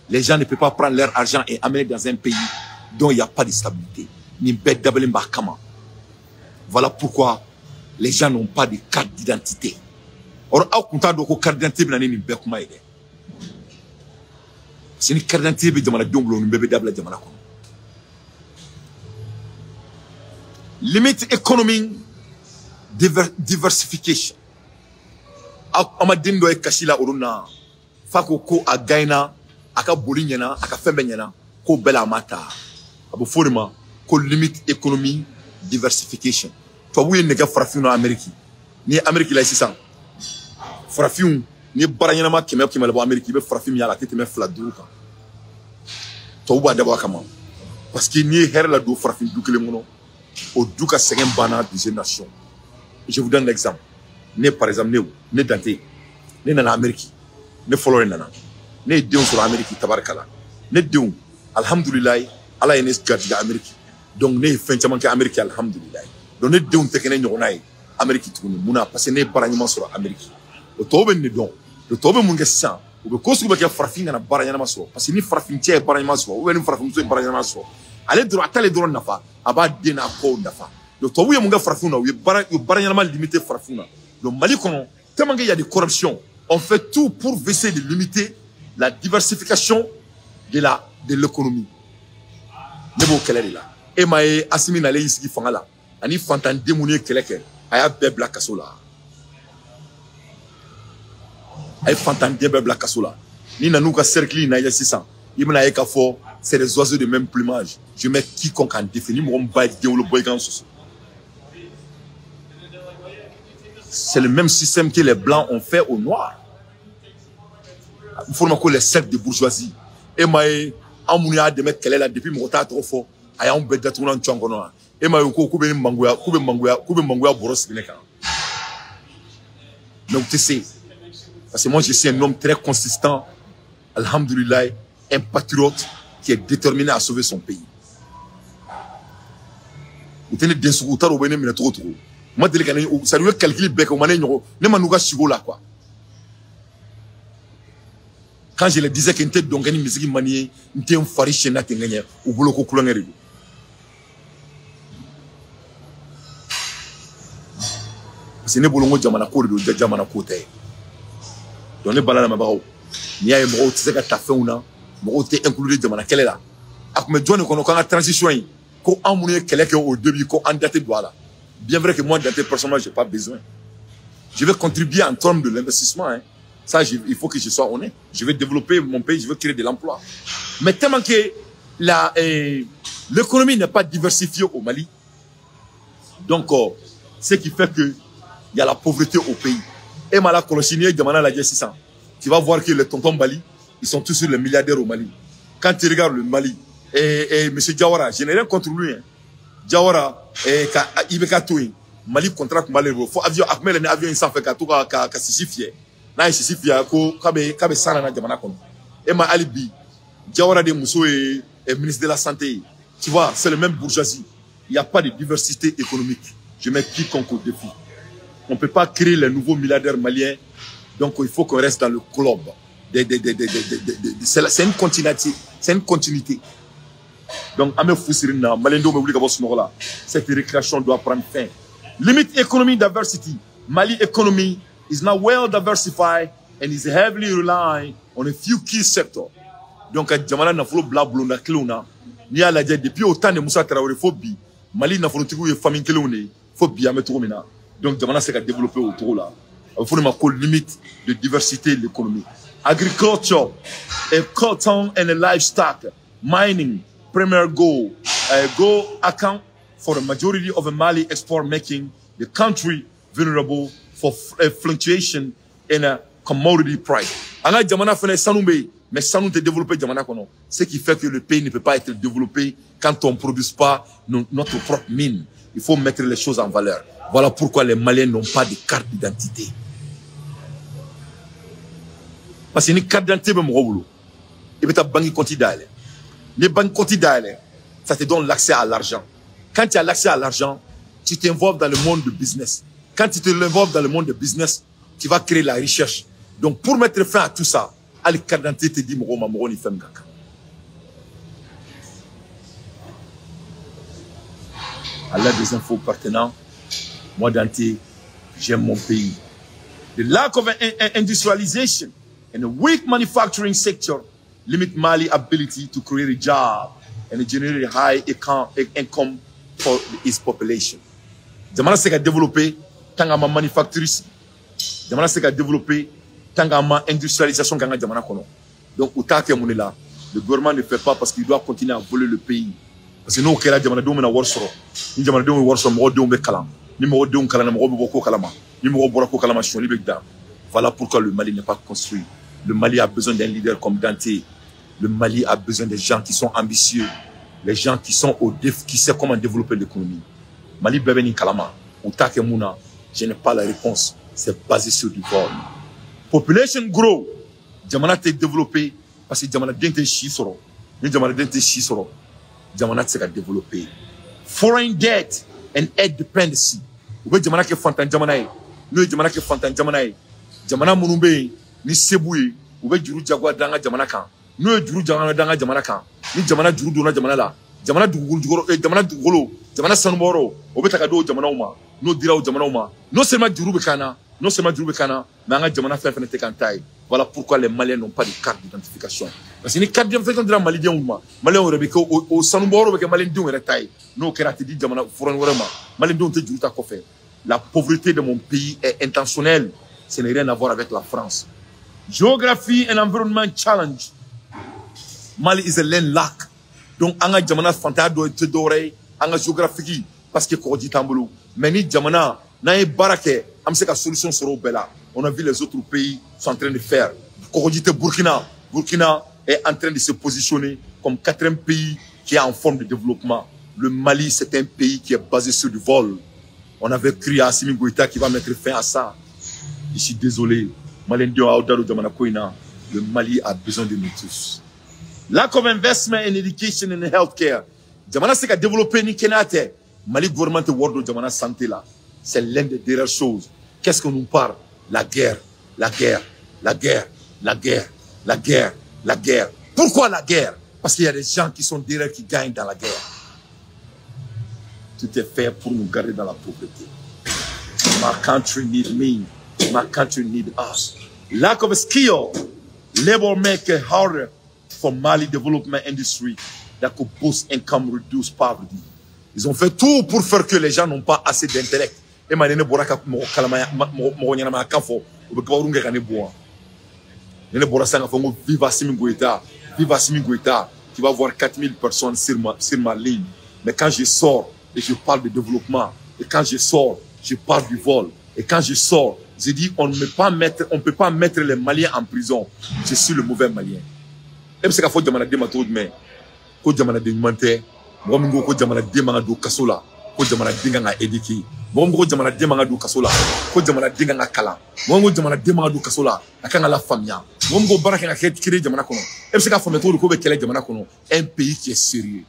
Les gens ne peuvent pas prendre leur argent et amener dans un pays dont il n'y a pas de stabilité. Voilà pourquoi les gens n'ont pas de carte d'identité. Or, carte d'identité, c'est une carte d'identité de la Donglo, une bébé d'Abla Jamalako. Limit economic diversification. Amadindo e kashila uruna. Fako ko againa, aka bolinyana, aka fembenyana, ko bela mata. Abu forma, ko limit economic diversification. Toi, oui, nega farafino Amérique. Ni Amérique là, c'est ça. Farafino. Ni baranyama kemep ki malabo Amérique be farafim yala tete me fladou kan to wa daba kama parce que ni her la do farafim du kele mono o du ka segen bana de génération. Je vous donne l'exemple. Ne par exemple ne dante ne na Amérique ne follow nana ne deun sur Amérique tabarakala ne deun alhamdulillah ala ene gadi da Amérique donc ne fin chama ke Amérique alhamdulillah donc ne deun tekene nyonay Amérique tunu muna parce que ne baranyama sur Amérique o to ben ne don le tobe munge sa ou be kosu be ke farafin na baranyana maso parce que ni farafin tie baranyana maso ou ni farafin so baranyana maso ale dro atale dro nafa aba dena ko nafa le tobe munge farafin na ou baranyana mal limiter farafin na le Mali kono tellement qu'il y a de corruption on fait tout pour essayer de limiter la diversification de l'économie ne bo kelele la e maye Assimi na le isiki fangala ani fantan demouné keleke aya bebla kasola ay fantan diebe bla kasola ni na nuka cercle na ya 600 ibna eka fo c'est des oiseaux de même plumage je mets quiconque en définit mon bail de le boygan. C'est le même système que les blancs ont fait aux noirs. Il faut que les cercles de bourgeoisie et maé amounia de mettre quelle est la depuis mon retard trop fort aya on be datuna ntchongono e maé ko be mangoya boros bineka. Donc tu sais parce que moi, je suis un homme très consistant, alhamdulillah, un patriote qui est déterminé à sauver son pays. Vous tenez des sous-tard au Bénin, mais trop. Moi, ça doit calculer bec au mané, ne manouga chigo là, quoi. Quand je le disais qu'il était donc une musique maniée, il était un fari chéna qui gagnait, ou boulot coulangeri. C'est ne boulot jamana ko de jamana côté. Donc les balades ma bao. Ni a mo tu sais que ta fait una, mo te inclure jamana quelle est là. Akme John ko la transition yi, ko amune kele ke au début ko en date doit là. Bien vrai que moi daté personnellement j'ai pas besoin. Je vais contribuer en termes de l'investissement hein. Ça, il faut que je sois honnête. Je vais développer mon pays, je veux créer de l'emploi. Mais tellement que l'économie n'est pas diversifiée au Mali, donc ce qui fait que il y a la pauvreté au pays. Et Mala Kolosinier demande la G600. Tu vas voir que les tontons Mali, ils sont tous les milliardaires au Mali. Quand tu regardes le Mali, et M. Diawara, je n'ai rien contre lui. Hein. Diawara, Ibeka Touin, Mali contrat Mali, il faut avion, Akmel, avion, il s'en fait qu'à tout cas, qu'à sissifier. Na ici fia ko kabe sana na jamana kono et ma alibi Diawara de Mousso est ministre de la santé, tu vois, c'est le même bourgeoisie. Il n'y a pas de diversité économique. Je mets quiconque au défi. On ne peut pas créer les nouveaux milliardaires maliens, donc il faut qu'on reste dans le club. C'est une continuité, c'est une continuité. Donc Amé Foussirina Malendo me voulait que là, cette récréation doit prendre fin. Limit economy diversity. Mali economy is now well diversified and is heavily relying on a few key sectors. Donc, Jamana n'a pas bla blonda kilona. Ni à la depuis autant de Moussa Traoré phobie. Mali n'a pas trouvé famille kilone. Phobie à mettre au mina. Donc, Jamana s'est développé autour là. Il faut une limite de diversité de l'économie. Agriculture, cotton and livestock, mining, premier goal. Go account for the majority of the Mali export, making the country vulnerable for fluctuation in a commodity price. Anga jamana fene sanoumbe, mais sanou te développer jamana kono. Ce qui fait que le pays ne peut pas être développé quand on ne produit pas notre propre mine. Il faut mettre les choses en valeur. Voilà pourquoi les Maliens n'ont pas de carte d'identité. Parce que une carte d'identité même robolo. Et puis ta banque compte d'aller. Les banques compte d'aller, ça te donne l'accès à l'argent. Quand tu as l'accès à l'argent, tu t'involves dans le monde du business. Quand tu te involves dans le monde du business, tu vas créer la recherche. Donc, pour mettre fin à tout ça, Ali Kadante te dit, Moro ni femme gaka. Allah des infos pertinents. Moi, Dante, j'aime mon pays. The lack of industrialization and a weak manufacturing sector limit Mali's ability to create a job and generate a high income for its population. Jamana s'est développé tant que ma manufacturier, jamana s'est développé tant que ma industrialisation ganga jamana kono. Donc au tas que mon est là, le gouvernement ne fait pas parce qu'il doit continuer à voler le pays. Parce que nous au Kenya jamana do mena warsoro, ni jamana do warsoro mo do be kala, ni mo do kala na mo boko kalama, ni mo borako kalama shoni begda. Voilà pourquoi le Mali n'est pas construit. Le Mali a besoin d'un leader comme Dante. Le Mali a besoin des gens qui sont ambitieux, les gens qui sont au défi, qui savent comment développer l'économie. Mali bébé ni kalama, ou take mouna, je n'ai pas la réponse. C'est basé sur du vol. Population grow, jamana t'est développé parce que jamana dente chisoro, ni jamana dente chisoro, jamana t'est développé. Foreign debt and aid dependency. Ou bien jamana ke fantan jamana e, nous jamana ke fantan jamana e, jamana munumbe ni seboué, ou bien juru jagwa danga jamana kan. Nous juru jagwa danga jamana kan. Ni jamana juru dona jamana la. Jamana dugolo, jamana dugolo, jamana sanboro, obetakado jamana uma, no dirao jamana uma, non seulement juru bekana, non seulement juru bekana, mais anga jamana fait fenêtre kantai. Voilà pourquoi les Maliens n'ont pas de carte d'identification. Parce que les cartes d'identification de la Malien uma, Malien rebeke au sanboro beke Malien dun retai, no kerati di jamana foran warema, Malien dun te juru ta kofe. La pauvreté de mon pays est intentionnelle, ce n'est rien à voir avec la France. Geography and environment challenge. Mali is a landlocked. Donc, anga jamana fanta do te dore, anga géographie parce que ko di tambolo. Mais ni jamana na e barake, am se ka solution soro bela. On a vu les autres pays sont en train de faire. Ko di te Burkina est en train de se positionner comme quatrième pays qui est en forme de développement. Le Mali, c'est un pays qui est basé sur du vol. On avait crié à Assimi Goïta qui va mettre fin à ça. Je suis désolé. Le Mali a besoin de nous tous. Lack of investment in education and healthcare. Jamana se ka développer ni kenate. Mali gouvernement te wordo jamana santé là. C'est l'une des dernières choses. Qu'est-ce qu'on nous parle? La guerre, la guerre, la guerre, la guerre, la guerre, la guerre. Pourquoi la guerre? Parce qu'il y a des gens qui sont derrière qui gagnent dans la guerre. Tout est fait pour nous garder dans la pauvreté. My country needs me. My country needs us. Lack of skill, labor make it harder for Mali development industry that could boost income, reduce poverty. Ils ont fait tout pour faire que les gens n'ont pas assez d'intellect. Et maintenant, Viva Simi Goïta, tu vas voir 4000 personnes sur ma ligne. Mais quand je sors et je parle de développement, et quand je sors, je parle du vol, et quand je sors, je dis on ne peut pas mettre les Maliens en prison. Je suis le mauvais Malien. Et c'est qu'il faut demander des matouds, mais faut demander des monter. Moi, je vais demander des mangadou kasola. Faut demander des gars éduqués. Moi, je vais demander des mangadou kasola. Faut demander des gars kala. Moi, je vais demander des mangadou kasola. Akanga la famille. Moi, je vais baraka na créer des jamana kono. Et c'est qu'il faut mettre au quel jamana kono. Un pays qui est sérieux.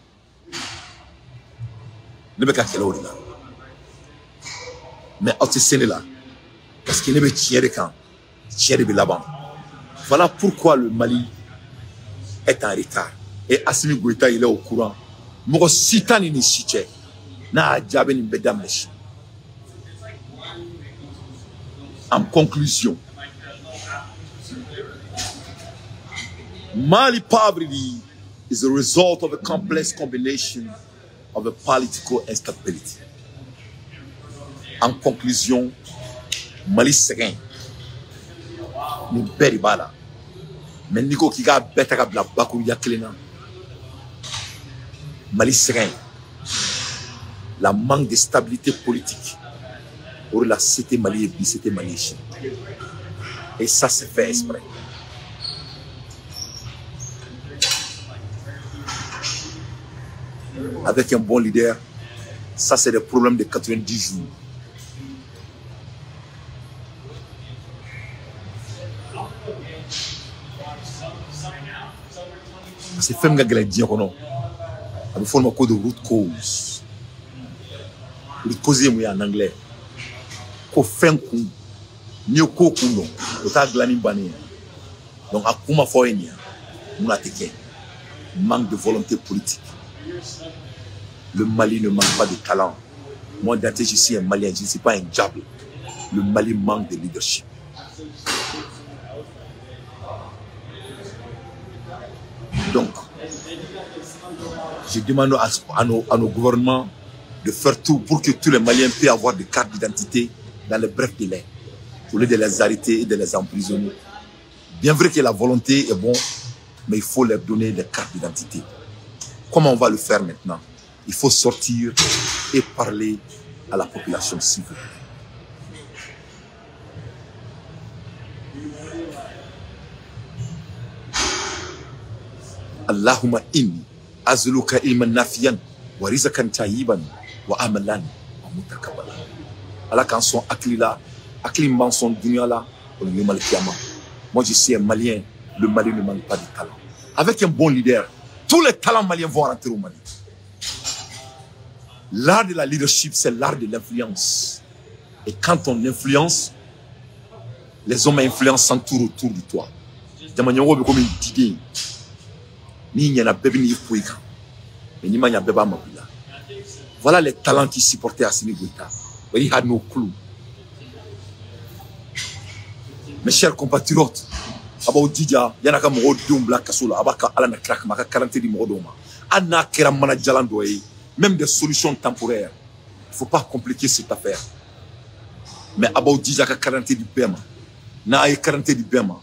Ne me casse là. Mais au Sénégal, parce qu'il ne veut tirer quand, tirer là-bas. Voilà pourquoi le Mali est en retard. Et Assimi Goïta, il est au courant. Moi, si t'as une chiche, n'a jamais une bédame. En conclusion, Mali poverty is a result of a complex combination of a political instability. En conclusion, Mali serein. Ni beri bala. Mais Nico qui a bête à la bakou yaklena. Mali serein. La manque de stabilité politique. Pour la cité Mali et bicité Mali. Et ça c'est fait exprès. Avec un bon leader, ça c'est le problème de 90 jours. C'est fait que les dire non. Il faut de root cause. Root cause est en anglais. Ko fin coup, ni ko kuno, o ta glani bani. Donc akuma foyenia, muna teke. Manque de volonté politique. Le Mali ne manque pas de talent. Moi, je suis un Malien, je ne suis pas un diable. Le Mali manque de leadership. Donc, je demande à nos gouvernements de faire tout pour que tous les Maliens puissent avoir des cartes d'identité dans les brefs délais, au lieu de les arrêter et de les emprisonner. Bien vrai que la volonté est bonne, mais il faut leur donner des cartes d'identité. Comment on va le faire maintenant? Il faut sortir et parler à la population civile. Allahumma inni azluka ilman nafiyan wa rizqan tayyiban wa amalan wa mutakabbala. Allah quand son aklila, aklimban son dunya là, on le mal kiyama. Moi je suis un Malien, le Mali ne manque pas de talent. Avec un bon leader, tous les talents maliens vont rentrer au Mali. L'art de la leadership, c'est l'art de l'influence. Et quand on influence, les hommes influencent s'entourent autour de toi. Voilà les talents qui supportaient Assimi Goïta. Il had no clue. Mes chers compatriotes, Abou Didja, Yanaka Morodum Black Kasola, Abaka Alana Krak, Maka 40 di Morodoma. Anna Keramana Jalandoé. Même des solutions temporaires. Il ne faut pas compliquer cette affaire. Mais Abou Didja ka 40 du Bema. Na 40 du Bema.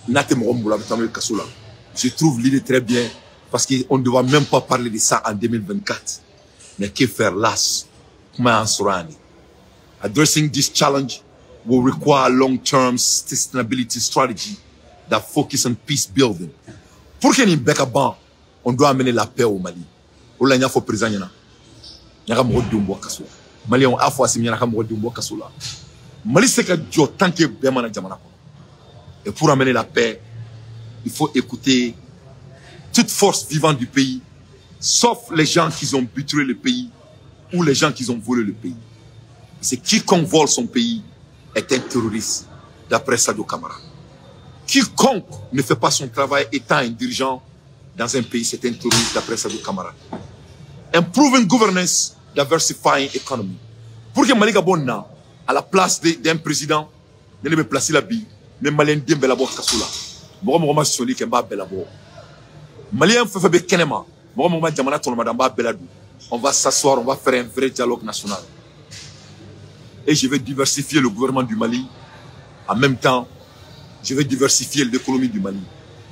Na te Moromboula, Kasola. Je trouve l'idée très bien parce qu'on ne doit même pas parler de ça en 2024. Mais que faire là? Addressing this challenge will require a long-term sustainability strategy that focuses on peace building. Pour qu'il y ait une bec à banc, on doit amener la paix au Mali. Ola nya fo président nyana nyaka mo dumbo kasola Mali on afwa sim nyaka mo dumbo kasola Mali c'est que jo tant que bema na jamana ko. Et pour amener la paix, il faut écouter toute force vivante du pays, sauf les gens qui ont buté le pays ou les gens qui ont volé le pays. C'est quiconque vole son pays est un terroriste, d'après Sadio Camara. Quiconque ne fait pas son travail étant un dirigeant dans un pays, c'est un terroriste, d'après Sadio Camara. Improving governance, diversifying economy. Pour que Mali Gabon à la place d'un président, ne me placer la bille, mais Malien Dembe la boîte Kassoula. Moi, je suis Kemba Belabo. Malien fait Kenema. Moi, Jamana Tolmadamba Beladou. On va s'asseoir, on va faire un vrai dialogue national. Et je vais diversifier le gouvernement du Mali. En même temps, je vais diversifier l'économie du Mali.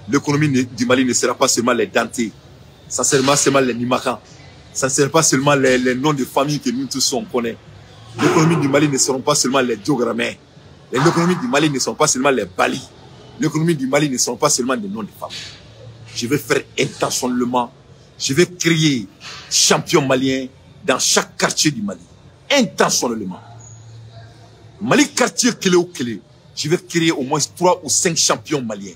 L'économie du Mali ne sera pas seulement les Danté, ça sera seulement les Nimaka, ça ne sera pas seulement les noms de famille que nous tous on connaît. L'économie du Mali ne seront pas seulement les Diogramais. L'économie du Mali ne sont pas seulement les Bali. L'économie du Mali ne sont pas seulement des noms de femmes. Je vais faire intentionnellement, je vais créer champion malien dans chaque quartier du Mali. Intentionnellement. Mali quartier clé ou clé, je vais créer au moins 3 ou 5 champions maliens.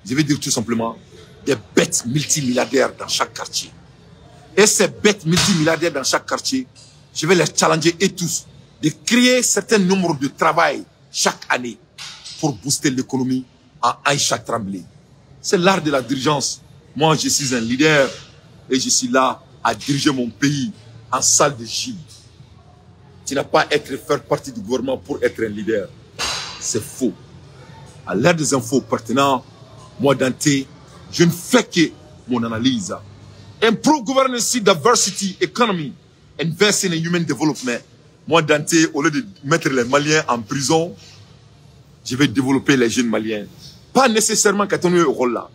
Je vais dire tout simplement des bêtes multimilliardaires dans chaque quartier. Et ces bêtes multimilliardaires dans chaque quartier, je vais les challenger et tous de créer un certain nombre de travail chaque année pour booster l'économie en Aïcha Tremblay. C'est l'art de la dirigeance. Moi, je suis un leader et je suis là à diriger mon pays en salle de gym. Tu n'as pas à faire partie du gouvernement pour être un leader. C'est faux. À l'ère des infos pertinentes, moi, Dante, je ne fais que mon analyse. Improve governance, diversity, economy, invest in human development. Moi, Dante, au lieu de mettre les Maliens en prison, je vais développer les jeunes Maliens. Pas nécessairement qu'à ton rôle là.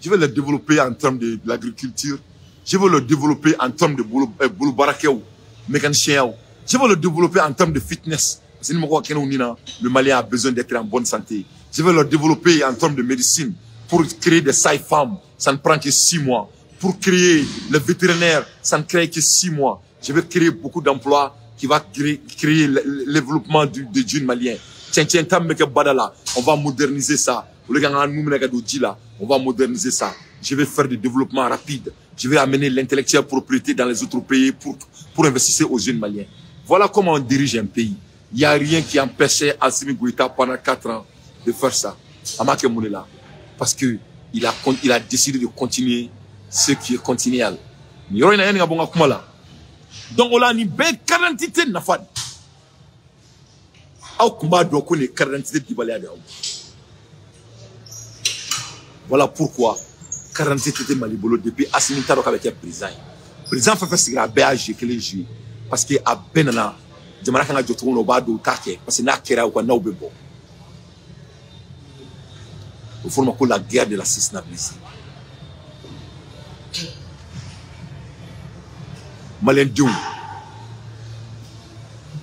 Je vais les développer en termes de l'agriculture. Je vais le développer en termes de boulot barakéo, mécanicien. Je vais le développer en termes de fitness. Le Malien a besoin d'être en bonne santé. Je vais le développer en termes de médecine. Pour créer des sages-femmes, ça ne prend que 6 mois. Pour créer les vétérinaires, ça ne crée que 6 mois. Je vais créer beaucoup d'emplois qui va créer le développement du jeune malien. On va moderniser ça. On va moderniser ça. Je vais faire du développement rapide. Je vais amener l'intellectuelle propriété dans les autres pays pour investir aux jeunes maliens. Voilà comment on dirige un pays. Il n'y a rien qui empêchait Assimi Goïta pendant 4 ans de faire ça. Amake Moulela. Parce qu'il a décidé de continuer ce qui est continuel. Donc, on a une belle quarantaine de fois. Voilà pourquoi 47 de Malibolo depuis Assimi Tarok avec un président. Le président fait ce qu'il a BAG que les joué. Parce qu'il a Benana, Jamana Kanga Jotoun au Bado Take, parce qu'il n'a qu'à ou n'a pas. Il faut que la guerre de la sustainabilité. Malien Diou.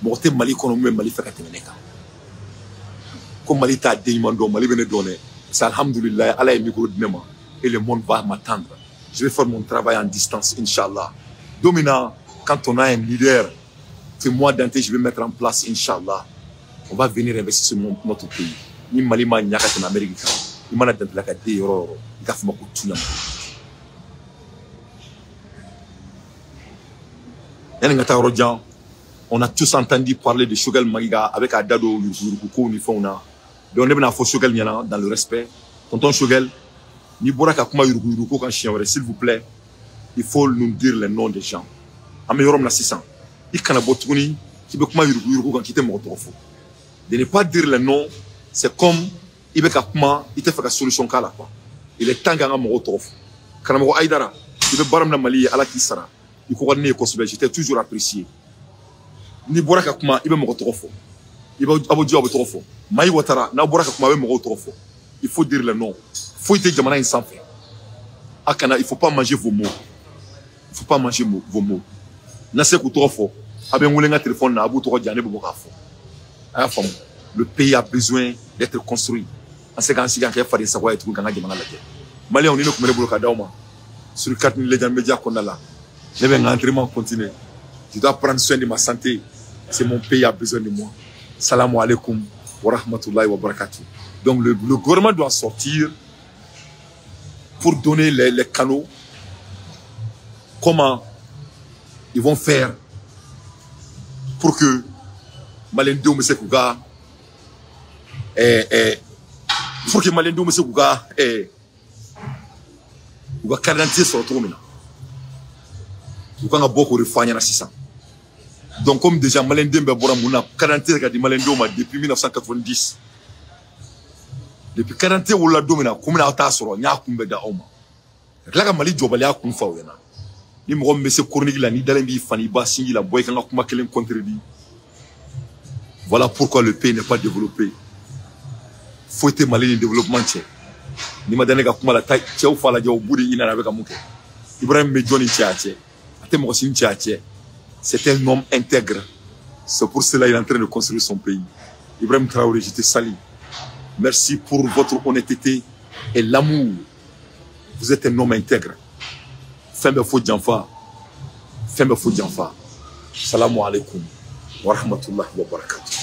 Morté Mali qu'on a Mali fait qu'à comme Mali t'a demandé, Mali venait donner. C'est alhamdoulilah, Allah est micro de même. Et le monde va m'attendre. Je vais faire mon travail en distance, Inch'Allah. Dominant, quand on a un leader, que moi, Dante, je vais mettre en place, Inch'Allah. On va venir investir sur notre pays. Ni Mali ma nyaka en Amérique. Ni mana Dante la kade yoro. Gaf ma kutuna. On a tous entendu parler de Choguel Magiga avec Adado Yurukuko ni Fauna. Donc on est Choguel Niana dans le respect. Tonton Choguel, ni Boraka Kuma Yurukuko quand chien, s'il vous plaît, il faut nous dire les noms des gens. Améyorom na 600. Il kana botuni qui be Kuma Yurukuko quand quitte mon trofo. De ne pas dire les noms, c'est comme il be Kuma, il te fait la solution kala quoi. Il est temps ganga mon trofo. Kana mo Aïdara, il be baram na Mali ala kisara. Il faut qu'on ait consommé, j'étais toujours apprécié. Ni Boraka Kuma, il be mon trofo. Il va abodio abo trofo. Maï Ouattara, na Boraka Kuma be mon trofo. Il faut dire les noms. Il faut être Jamana sans fait. Akana, il ne faut pas manger vos mots. Il ne faut pas manger vos mots. Le pays a besoin d'être construit. Malais, on est sur le 4 000 médias qu'on a là. Je vais l'entraînement continuer. Je dois prendre soin de ma santé. C'est mon pays a besoin de moi. Salam alaikum wa rahmatullahi wa barakatuh. Donc le gouvernement doit sortir pour donner les canaux. Comment ils vont faire pour que malendeu me se kuga pour que malendeu me se kuga uga quarantier sur tout mina uga nga boko refanya na 600 donc comme déjà malendeu be bora muna quarantier ka di malendeu ma depuis 1990 depuis quarantier wala domina comme na ta soro nya kumbe da oma la ka mali jobali akun fa wena ni mo monsieur chronique la ni dalembi fani ba singi la boy kan kuma kelen contredit. Voilà pourquoi le pays n'est pas développé. Faut être malin de développement. Ni ma donné kuma la taille tchou fa la jaw budi ina avec amuke. Ibrahim Medjoni tchache. Ate mo sin tchache. C'est un homme intègre. C'est pour cela qu'il est en train de construire son pays. Ibrahim Traoré, je te salue. Merci pour votre honnêteté et l'amour. Vous êtes un homme intègre. Femme fou d'enfant. Femme fou d'enfant. Salam alaikum wa rahmatullahi wa barakatuh.